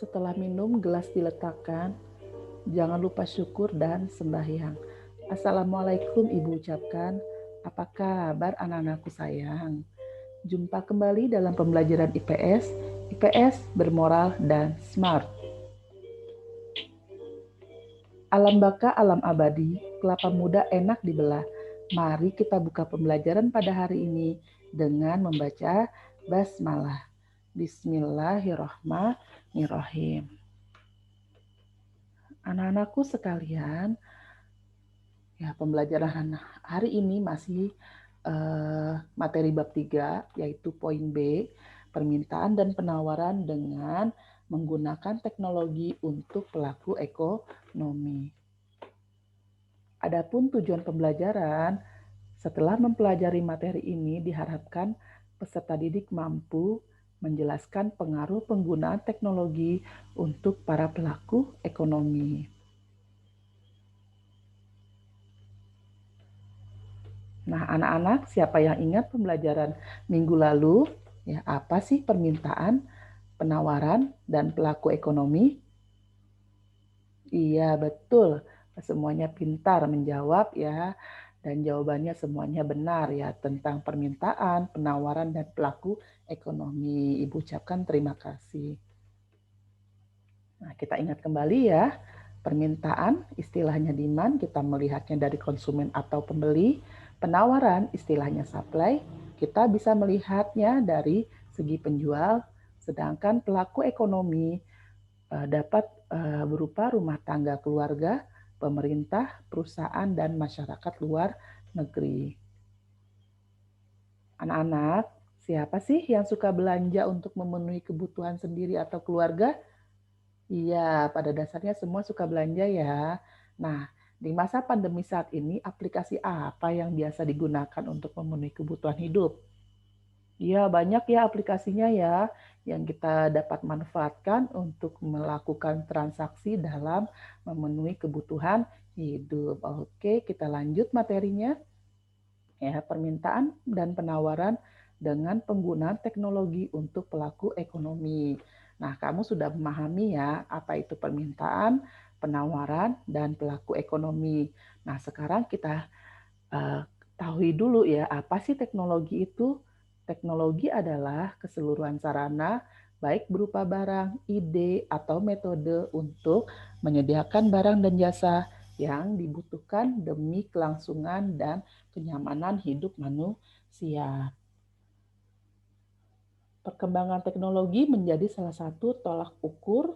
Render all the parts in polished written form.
Setelah minum, gelas diletakkan. Jangan lupa syukur dan sembahyang. Assalamualaikum Ibu ucapkan. Apa kabar anak-anakku sayang? Jumpa kembali dalam pembelajaran IPS. IPS bermoral dan smart. Alam baka, alam abadi, kelapa muda enak dibelah. Mari kita buka pembelajaran pada hari ini dengan membaca basmalah. Bismillahirrahmanirrahim. Anak-anakku sekalian, ya pembelajaran hari ini masih materi bab 3, yaitu poin B, permintaan dan penawaran dengan menggunakan teknologi untuk pelaku ekonomi. Adapun tujuan pembelajaran, setelah mempelajari materi ini diharapkan peserta didik mampu menjelaskan pengaruh penggunaan teknologi untuk para pelaku ekonomi. Nah, anak-anak, siapa yang ingat pembelajaran minggu lalu? Ya, apa sih permintaan, penawaran, dan pelaku ekonomi? Iya, betul. Semuanya pintar menjawab ya. Dan jawabannya semuanya benar ya tentang permintaan, penawaran, dan pelaku ekonomi. Ibu ucapkan terima kasih. Nah, kita ingat kembali ya. Permintaan istilahnya demand, kita melihatnya dari konsumen atau pembeli. Penawaran istilahnya supply, kita bisa melihatnya dari segi penjual. Sedangkan pelaku ekonomi dapat berupa rumah tangga keluarga, pemerintah, perusahaan, dan masyarakat luar negeri. Anak-anak, siapa sih yang suka belanja untuk memenuhi kebutuhan sendiri atau keluarga? Iya, pada dasarnya semua suka belanja ya. Nah, di masa pandemi saat ini, aplikasi apa yang biasa digunakan untuk memenuhi kebutuhan hidup? Iya, banyak ya aplikasinya ya yang kita dapat manfaatkan untuk melakukan transaksi dalam memenuhi kebutuhan hidup. Oke, kita lanjut materinya. Ya, permintaan dan penawaran dengan penggunaan teknologi untuk pelaku ekonomi. Nah, kamu sudah memahami ya apa itu permintaan, penawaran, dan pelaku ekonomi. Nah, sekarang kita ketahui dulu ya, apa sih teknologi itu? Teknologi adalah keseluruhan sarana, baik berupa barang, ide, atau metode untuk menyediakan barang dan jasa yang dibutuhkan demi kelangsungan dan kenyamanan hidup manusia. Perkembangan teknologi menjadi salah satu tolak ukur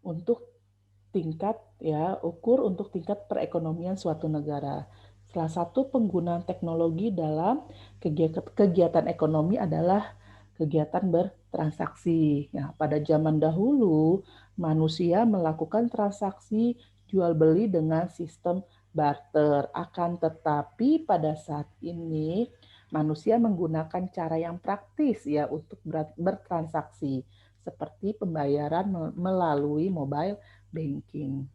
untuk tingkat perekonomian suatu negara. Salah satu penggunaan teknologi dalam kegiatan ekonomi adalah kegiatan bertransaksi. Ya, pada zaman dahulu, manusia melakukan transaksi jual beli dengan sistem barter. Akan tetapi pada saat ini manusia menggunakan cara yang praktis ya untuk bertransaksi seperti pembayaran melalui mobile banking.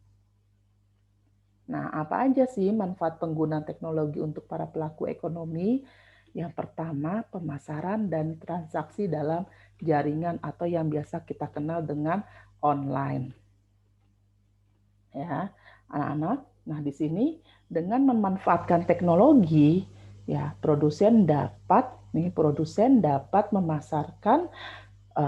Nah, apa aja sih manfaat penggunaan teknologi untuk para pelaku ekonomi? Yang pertama, pemasaran dan transaksi dalam jaringan atau yang biasa kita kenal dengan online. Ya, anak-anak. Nah, di sini dengan memanfaatkan teknologi, ya, produsen dapat memasarkan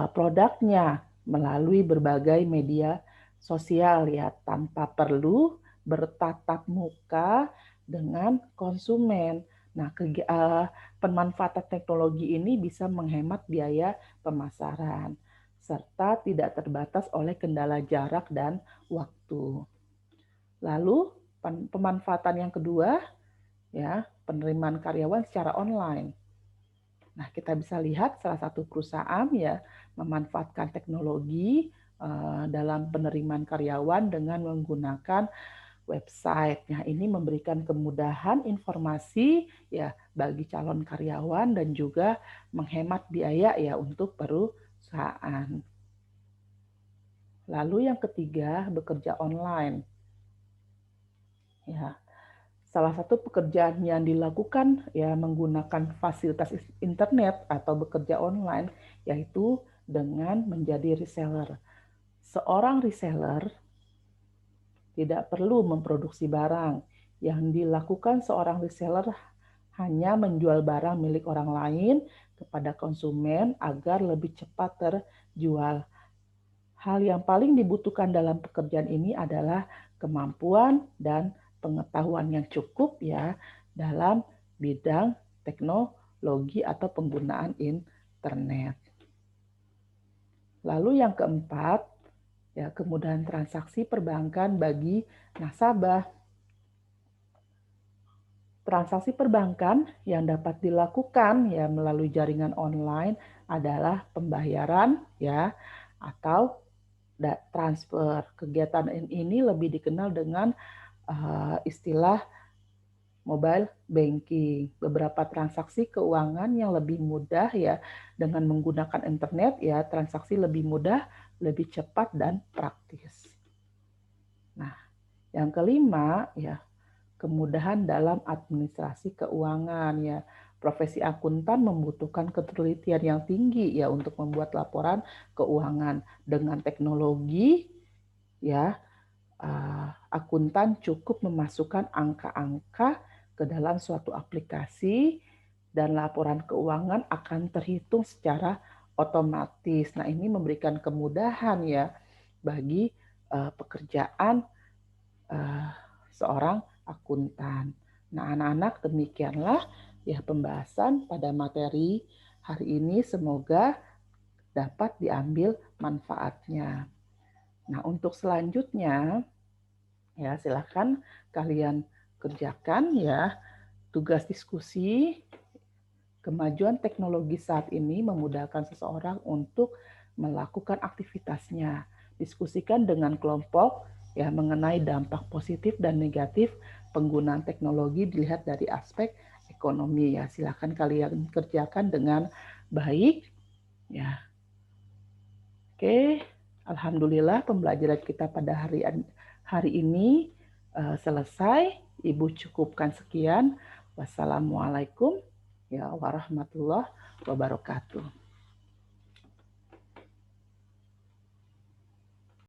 produknya melalui berbagai media sosial ya tanpa perlu bertatap muka dengan konsumen. Nah, pemanfaatan teknologi ini bisa menghemat biaya pemasaran serta tidak terbatas oleh kendala jarak dan waktu. Lalu pemanfaatan yang kedua ya, penerimaan karyawan secara online. Nah, kita bisa lihat salah satu perusahaan ya memanfaatkan teknologi dalam penerimaan karyawan dengan menggunakan website. Nah, ini memberikan kemudahan informasi ya bagi calon karyawan dan juga menghemat biaya ya untuk perusahaan. Lalu yang ketiga, bekerja online. Ya, salah satu pekerjaan yang dilakukan ya menggunakan fasilitas internet atau bekerja online yaitu dengan menjadi reseller. Seorang reseller tidak perlu memproduksi barang. Yang dilakukan seorang reseller hanya menjual barang milik orang lain kepada konsumen agar lebih cepat terjual. Hal yang paling dibutuhkan dalam pekerjaan ini adalah kemampuan dan pengetahuan yang cukup ya dalam bidang teknologi atau penggunaan internet. Lalu yang keempat, ya kemudahan transaksi perbankan bagi nasabah. Transaksi perbankan yang dapat dilakukan ya melalui jaringan online adalah pembayaran ya atau transfer. Kegiatan ini lebih dikenal dengan istilah mobile banking. Beberapa transaksi keuangan yang lebih mudah ya dengan menggunakan internet ya, transaksi lebih mudah, lebih cepat dan praktis. Nah, yang kelima ya kemudahan dalam administrasi keuangan ya. Profesi akuntan membutuhkan ketelitian yang tinggi ya untuk membuat laporan keuangan. Dengan teknologi ya akuntan cukup memasukkan angka-angka ke dalam suatu aplikasi dan laporan keuangan akan terhitung secara otomatis. Nah, ini memberikan kemudahan ya bagi pekerjaan seorang akuntan. Nah, anak-anak demikianlah ya pembahasan pada materi hari ini. Semoga dapat diambil manfaatnya. Nah, untuk selanjutnya ya silakan kalian kerjakan ya tugas diskusi. Kemajuan teknologi saat ini memudahkan seseorang untuk melakukan aktivitasnya. Diskusikan dengan kelompok ya mengenai dampak positif dan negatif penggunaan teknologi dilihat dari aspek ekonomi ya. Silakan kalian kerjakan dengan baik ya. Oke, alhamdulillah pembelajaran kita pada hari ini selesai. Ibu cukupkan sekian. Wassalamualaikum ya warahmatullahi wabarakatuh.